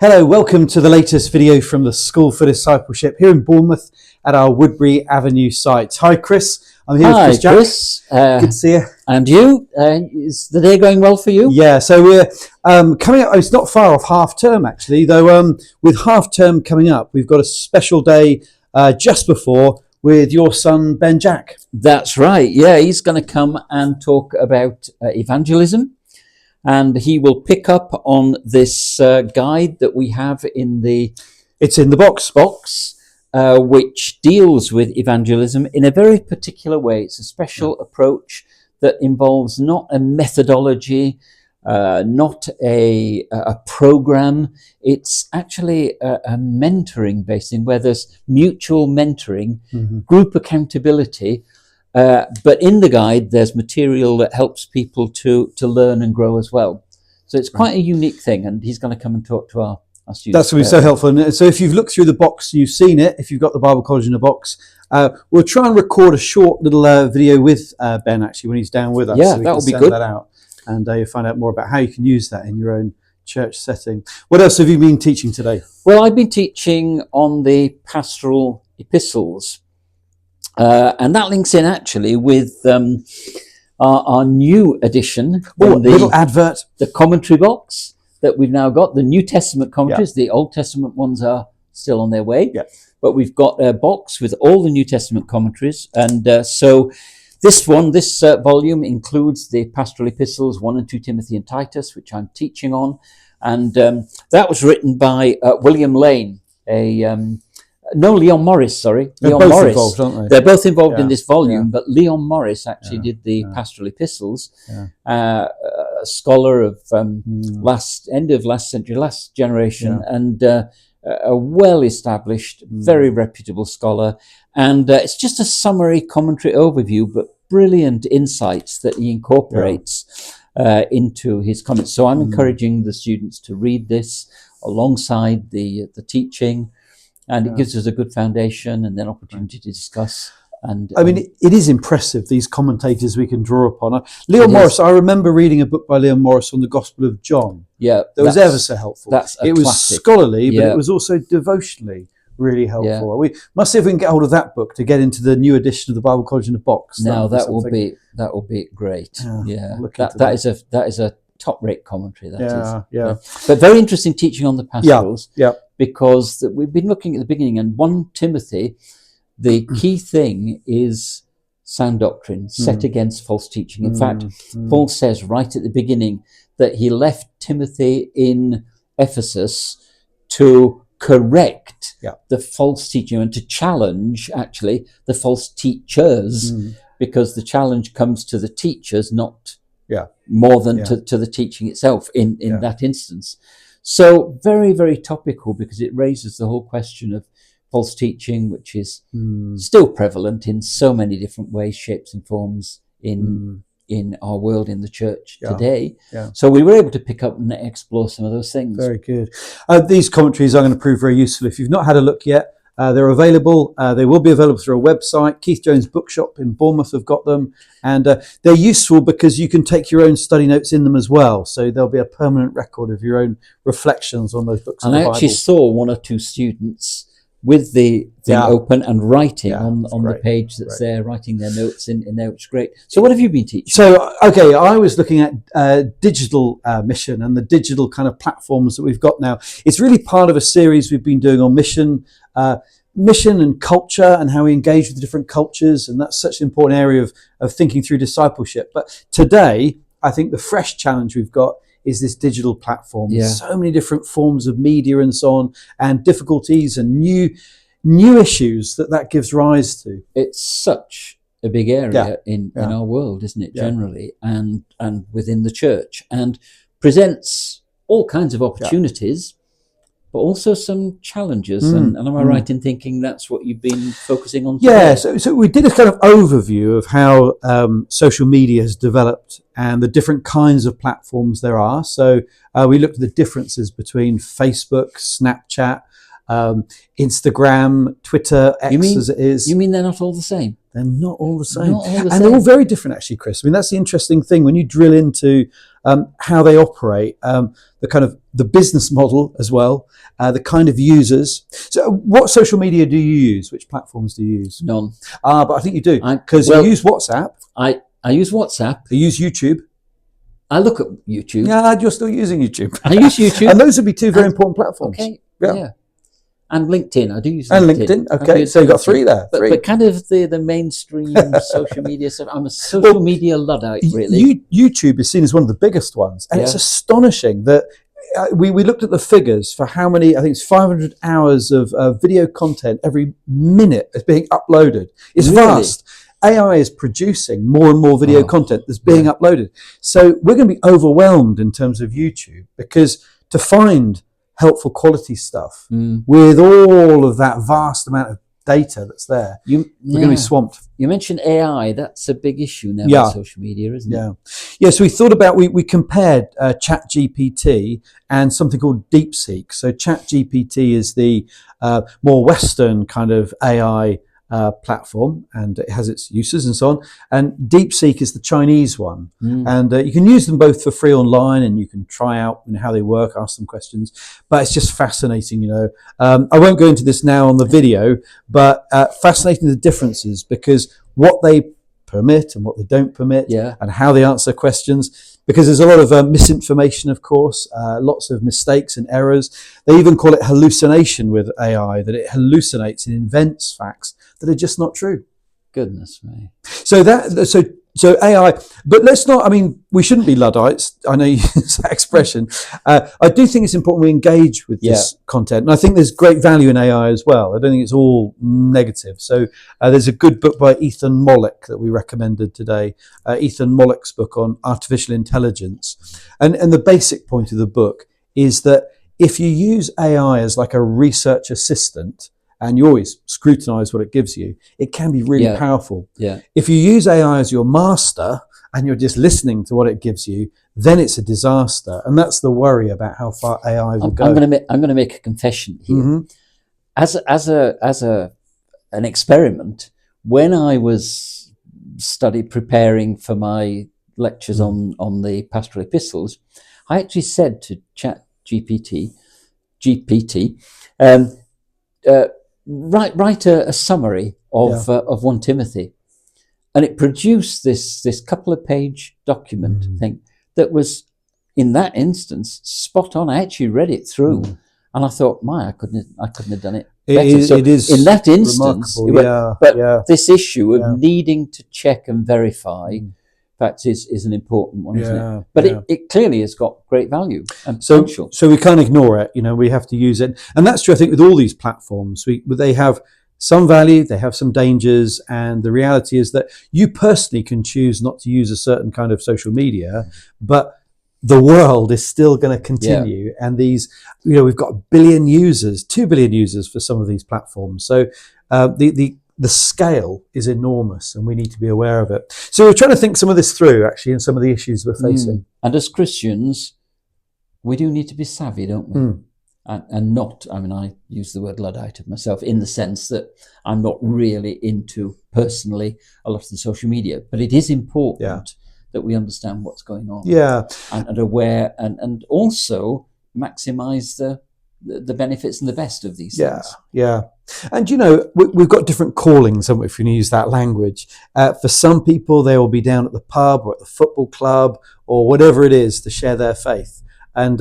Hello, welcome to the latest video from the School for Discipleship here in Bournemouth at our Woodbury Avenue site. Hi Chris, I'm here with Chris Jack. Chris. Good to see you. And you? Is the day going well for you? Yeah, so we're coming up, it's not far off half term actually, though with half term coming up, we've got a special day just before with your son Ben Jack. That's right, yeah, he's going to come and talk about evangelism. And he will pick up on this guide that we have in the... It's in the box. Which deals with evangelism in a very particular way. It's a special approach that involves not a methodology, not a program. It's actually a mentoring based thing where there's mutual mentoring, group accountability. But in the guide, there's material that helps people to learn and grow as well. So it's quite a unique thing, and he's going to come and talk to our students. That's going to be so helpful. And so if you've looked through the box, you've seen it. If you've got the Bible College in a box, we'll try and record a short little video with Ben actually when he's down with us. Yeah, so that would be send good. That out, and you'll find out more about how you can use that in your own church setting. What else have you been teaching today? Well, I've been teaching on the pastoral epistles. And that links in actually with our new edition. Little advert. The commentary box that we've now got, the New Testament commentaries. The Old Testament ones are still on their way. Yeah. But we've got a box with all the New Testament commentaries. And so this volume includes the pastoral epistles, 1 and 2 Timothy and Titus, which I'm teaching on. And that was written by William Lane, Leon Morris, sorry. They're Leon both Morris. involved, aren't they? They're both involved in this volume, but Leon Morris actually did the pastoral epistles. A scholar of end of last century, last generation, and a well-established, very reputable scholar. And it's just a summary commentary overview, but brilliant insights that he incorporates into his comments. So I'm encouraging the students to read this alongside the teaching. And it gives us a good foundation and then opportunity to discuss. And I mean, it is impressive, these commentators we can draw upon. Leon Morris, I remember reading a book by Leon Morris on the Gospel of John. Yeah. That was ever so helpful. It was scholarly, but it was also devotionally really helpful. Yeah. We must see if we can get hold of that book to get into the new edition of the Bible College in a box. Now that will be great. That is a top-rate commentary. That is. But very interesting teaching on the pastorals. Yeah. Because we've been looking at the beginning, and 1 Timothy, the key thing is sound doctrine set against false teaching. In fact, Paul says right at the beginning that he left Timothy in Ephesus to correct the false teaching and to challenge actually the false teachers, because the challenge comes to the teachers, not more than to the teaching itself in that instance. So very, very topical, because it raises the whole question of false teaching, which is still prevalent in so many different ways, shapes and forms in our world, in the church today. Yeah. So we were able to pick up and explore some of those things. Very good. These commentaries are going to prove very useful. If you've not had a look yet, they're available. They will be available through a website. Keith Jones Bookshop in Bournemouth have got them. And they're useful because you can take your own study notes in them as well. So there'll be a permanent record of your own reflections on those books. And I actually saw 1 or 2 students with the thing open and writing on the page that's there, writing their notes in there, which is great. So what have you been teaching? So, okay, I was looking at digital mission and the digital kind of platforms that we've got now. It's really part of a series we've been doing on mission and culture and how we engage with the different cultures. And that's such an important area of thinking through discipleship. But today, I think the fresh challenge we've got is this digital platform. So many different forms of media and so on, and difficulties and new issues that gives rise to. It's such a big area in our world, isn't it, generally, and within the church, and presents all kinds of opportunities, but also some challenges. And am I right in thinking that's what you've been focusing on today? Yeah, so we did a kind of overview of how social media has developed and the different kinds of platforms there are. So we looked at the differences between Facebook, Snapchat, Instagram, Twitter, X as it is. You mean they're not all the same? they're not all the same. Not all the And same. they're all very different, actually, Chris. I mean, that's the interesting thing when you drill into how they operate, the kind of the business model as well, the kind of users. So what social media do you use? Which platforms do you use? None. But I think you do, because well, you use WhatsApp. I use WhatsApp. You use YouTube. I look at YouTube. Yeah, you're still using YouTube. I use YouTube. And those would be two very important platforms. Okay. Yeah. Yeah. And LinkedIn. I do use And LinkedIn. Okay, so you've got three there. But kind of the mainstream social media stuff. I'm a social media Luddite, really. YouTube is seen as one of the biggest ones. And it's astonishing that we looked at the figures for how many, I think it's 500 hours of video content every minute is being uploaded. It's vast. AI is producing more and more video content that's being uploaded. So we're going to be overwhelmed in terms of YouTube, because to find helpful quality stuff with all of that vast amount of data that's there, we're going to be swamped. You mentioned AI. That's a big issue now on social media, isn't it? Yeah, so we thought about, we compared ChatGPT and something called DeepSeek. So ChatGPT is the more Western kind of AI platform, and it has its uses and so on. And DeepSeek is the Chinese one, and you can use them both for free online, and you can try out how they work, ask them questions. But it's just fascinating, I won't go into this now on the video, but fascinating the differences, because what they permit and what they don't permit, and how they answer questions. Because there's a lot of misinformation, of course, lots of mistakes and errors. They even call it hallucination with AI, that it hallucinates and invents facts that are just not true. Goodness me. So AI, but let's not, I mean, we shouldn't be Luddites. I know you use that expression. I do think it's important we engage with this content. And I think there's great value in AI as well. I don't think it's all negative. So there's a good book by Ethan Mollick that we recommended today. Ethan Mollick's book on artificial intelligence. And the basic point of the book is that if you use AI as like a research assistant, and you always scrutinize what it gives you, it can be really powerful. If you use AI as your master and you're just listening to what it gives you, then it's a disaster. And that's the worry about how far AI will go. I'm going to make a confession here. As an experiment, when I was preparing for my lectures on the pastoral epistles, I actually said to ChatGPT, write a summary of 1 Timothy, and it produced this couple of page document thing that was, in that instance, spot on. I actually read it through, and I thought, I couldn't have done it better. It is in that instance, but this issue of needing to check and verify facts is an important one, isn't it? But it clearly has got great value and potential. So we can't ignore it. We have to use it, and that's true. I think with all these platforms, they have some value, they have some dangers, and the reality is that you personally can choose not to use a certain kind of social media, but the world is still going to continue. And these, we've got 1 billion users, 2 billion users for some of these platforms. So the scale is enormous, and we need to be aware of it. So we're trying to think some of this through, actually, and some of the issues we're facing. And as Christians, we do need to be savvy, don't we? And not, I use the word Luddite of myself in the sense that I'm not really into, personally, a lot of the social media. But it is important that we understand what's going on. And aware, and also maximise the benefits and the best of these things. And we've got different callings, haven't we, if you can use that language. For some people, they will be down at the pub or at the football club or whatever it is to share their faith, and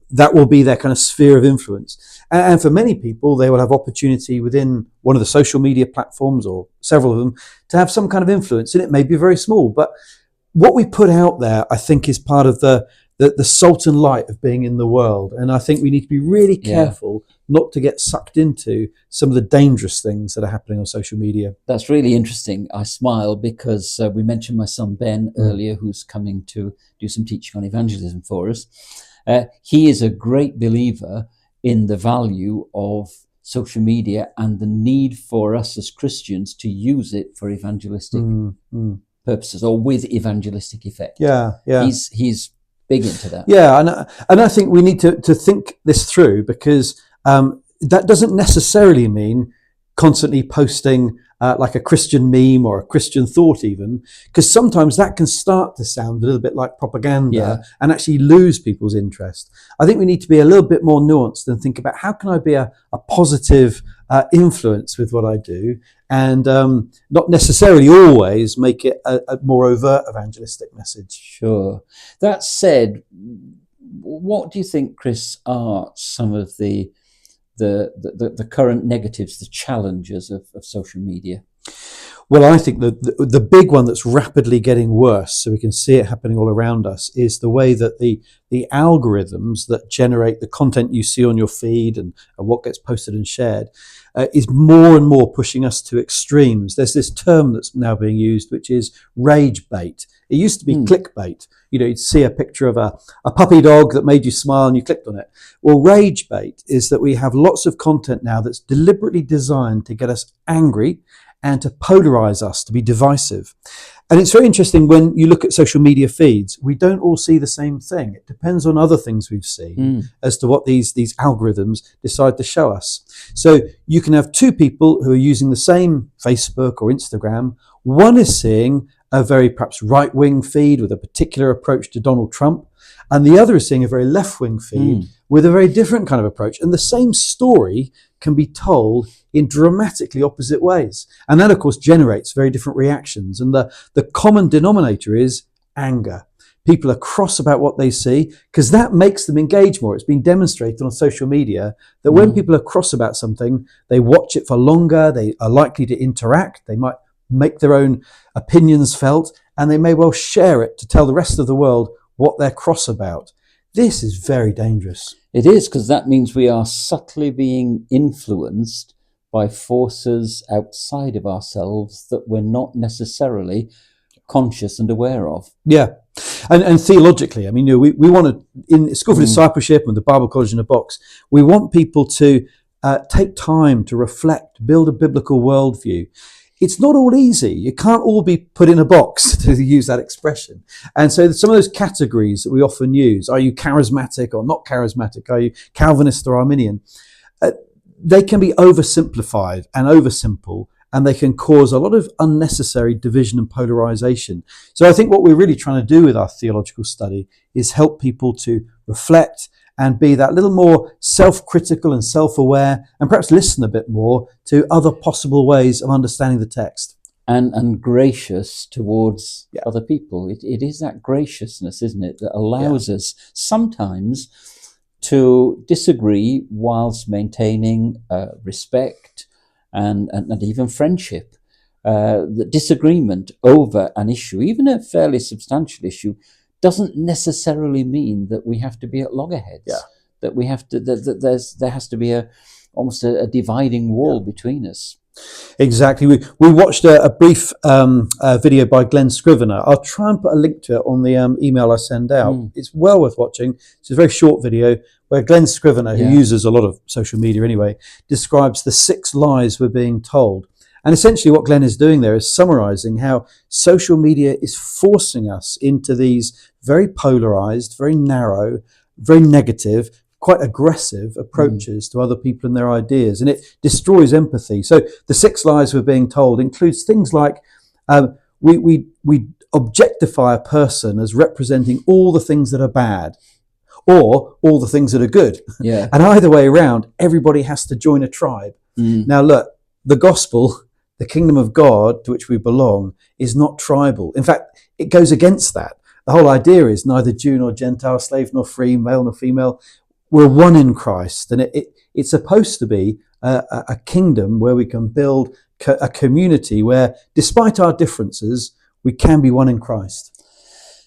that will be their kind of sphere of influence. And for many people, they will have opportunity within one of the social media platforms or several of them to have some kind of influence, and it may be very small. But what we put out there, I think, is part of the salt and light of being in the world. And I think we need to be really careful not to get sucked into some of the dangerous things that are happening on social media. That's really interesting. I smile because we mentioned my son Ben earlier, who's coming to do some teaching on evangelism for us. He is a great believer in the value of social media and the need for us as Christians to use it for evangelistic purposes or with evangelistic effect. He's big into that. And I think we need to think this through, because that doesn't necessarily mean constantly posting like a Christian meme or a Christian thought even, because sometimes that can start to sound a little bit like propaganda and actually lose people's interest. I think we need to be a little bit more nuanced and think about how can I be a positive influence with what I do, and not necessarily always make it a more overt evangelistic message. Sure. That said, what do you think, Chris, are some of the current negatives, the challenges of social media? Well, I think the big one that's rapidly getting worse, so we can see it happening all around us, is the way that the algorithms that generate the content you see on your feed and what gets posted and shared is more and more pushing us to extremes. There's this term that's now being used, which is rage bait. It used to be clickbait. You'd see a picture of a puppy dog that made you smile and you clicked on it. Well, rage bait is that we have lots of content now that's deliberately designed to get us angry and to polarize us, to be divisive. And it's very interesting when you look at social media feeds, we don't all see the same thing. It depends on other things we've seen as to what these algorithms decide to show us. So you can have two people who are using the same Facebook or Instagram. One is seeing a very perhaps right-wing feed with a particular approach to Donald Trump, and the other is seeing a very left-wing feed with a very different kind of approach. And the same story can be told in dramatically opposite ways. And that, of course, generates very different reactions. And the common denominator is anger. People are cross about what they see because that makes them engage more. It's been demonstrated on social media that when people are cross about something, they watch it for longer, they are likely to interact, they might make their own opinions felt, and they may well share it to tell the rest of the world what they're cross about. This is very dangerous. It is, because that means we are subtly being influenced by forces outside of ourselves that we're not necessarily conscious and aware of. Yeah. And theologically, I mean, we want to, in School for Discipleship and the Bible College in a Box, we want people to take time to reflect, build a biblical worldview. It's not all easy. You can't all be put in a box, to use that expression. And so some of those categories that we often use, are you charismatic or not charismatic? Are you Calvinist or Arminian? They can be oversimplified and oversimple, and they can cause a lot of unnecessary division and polarization. So I think what we're really trying to do with our theological study is help people to reflect and be that little more self-critical and self-aware, and perhaps listen a bit more to other possible ways of understanding the text. And gracious towards other people. It is that graciousness, isn't it, that allows us sometimes to disagree whilst maintaining respect and even friendship. The disagreement over an issue, even a fairly substantial issue, doesn't necessarily mean that we have to be at loggerheads. That we have to. There has to be almost a dividing wall between us. Exactly. We watched a brief video by Glenn Scrivener. I'll try and put a link to it on the email I send out. It's well worth watching. It's a very short video where Glenn Scrivener, who uses a lot of social media anyway, describes the 6 lies we're being told. And essentially what Glenn is doing there is summarizing how social media is forcing us into these very polarized, very narrow, very negative, quite aggressive approaches to other people and their ideas. And it destroys empathy. So the 6 lies we're being told includes things like we objectify a person as representing all the things that are bad or all the things that are good. Yeah. And either way around, everybody has to join a tribe. Now look, the gospel, the kingdom of God to which we belong, is not tribal. In fact, it goes against that. The whole idea is neither Jew nor Gentile, slave nor free, male nor female. We're one in Christ. And it's supposed to be a kingdom where we can build a community where, despite our differences, we can be one in Christ.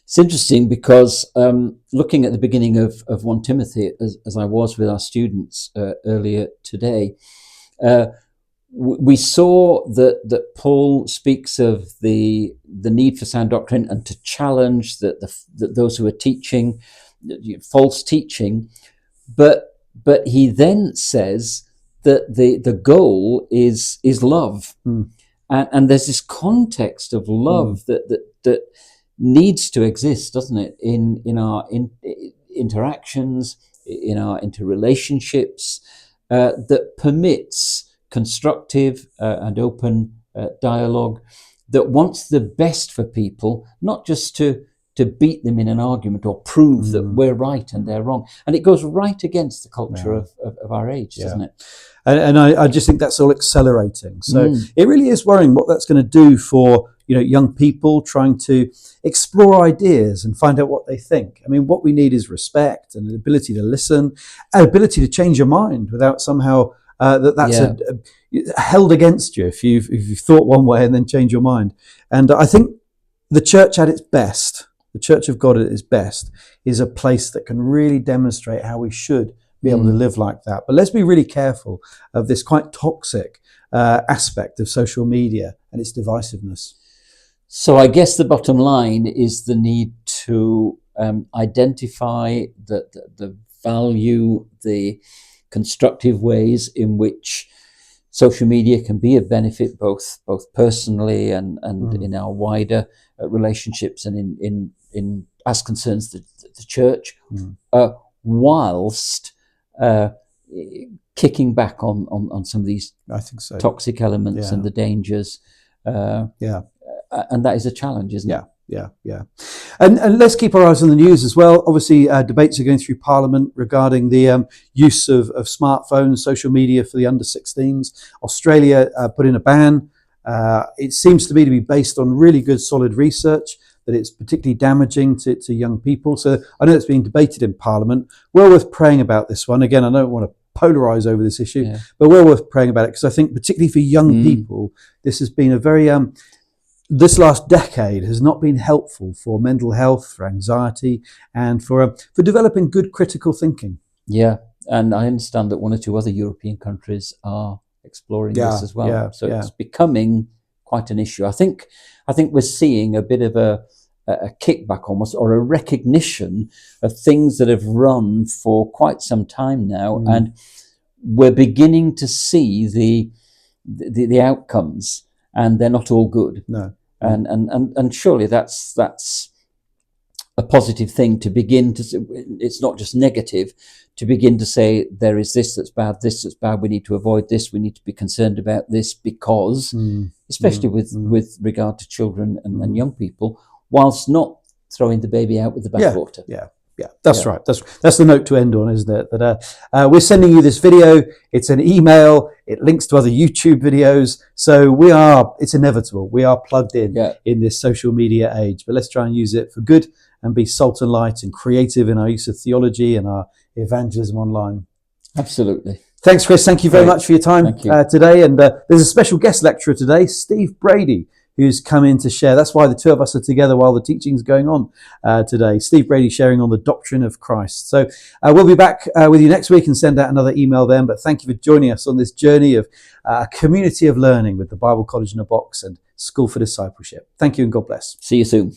It's interesting because looking at the beginning of 1 Timothy, as I was with our students earlier today, we saw that Paul speaks of the need for sound doctrine and to challenge that those who are teaching false teaching, but he then says that the goal is love, and there's this context of love that needs to exist, doesn't it, in our interactions, in our interrelationships, that permits constructive and open dialogue, that wants the best for people, not just to beat them in an argument or prove that we're right and they're wrong. And it goes right against the culture of our age, doesn't it? And I just think that's all accelerating. So it really is worrying what that's going to do for young people trying to explore ideas and find out what they think. I mean, what we need is respect and an ability to listen, an ability to change your mind without somehow that's held against you if you've thought one way and then change your mind. And I think the church at its best, the Church of God at its best, is a place that can really demonstrate how we should be able to live like that. But let's be really careful of this quite toxic aspect of social media and its divisiveness. So I guess the bottom line is the need to identify the value, the constructive ways in which social media can be of benefit, both personally and in our wider relationships and in as concerns the church, whilst kicking back on some of these toxic elements and the dangers. And that is a challenge, isn't it? Yeah. And let's keep our eyes on the news as well. Obviously, debates are going through Parliament regarding the use of smartphones, social media for the under 16s. Australia put in a ban. It seems to me to be based on really good, solid research, that it's particularly damaging to young people. So I know it's being debated in Parliament. Well worth praying about this one. Again, I don't want to polarize over this issue, but well worth praying about it, because I think particularly for young people, this has been a very... this last decade has not been helpful for mental health, for anxiety, and for developing good critical thinking. Yeah, and I understand that one or two other European countries are exploring this as well. So it's becoming quite an issue. I think we're seeing a bit of a kickback almost, or a recognition of things that have run for quite some time now, and we're beginning to see the outcomes, and they're not all good. No. And surely that's a positive thing to begin to. It's not just negative to begin to say there is this that's bad, this that's bad. We need to avoid this. We need to be concerned about this because, especially with regard to children and young people, whilst not throwing the baby out with the bathwater. Yeah, that's right. That's the note to end on, isn't it? That we're sending you this video. It's an email. It links to other YouTube videos. So it's inevitable. We are plugged in this social media age. But let's try and use it for good and be salt and light and creative in our use of theology and our evangelism online. Absolutely. Thanks, Chris. Thank you very much for your time today. And there's a special guest lecturer today, Steve Brady, who's come in to share. That's why the two of us are together while the teaching's going on today. Steve Brady sharing on the doctrine of Christ. So we'll be back with you next week and send out another email then. But thank you for joining us on this journey of a community of learning with the Bible College in a Box and School for Discipleship. Thank you and God bless. See you soon.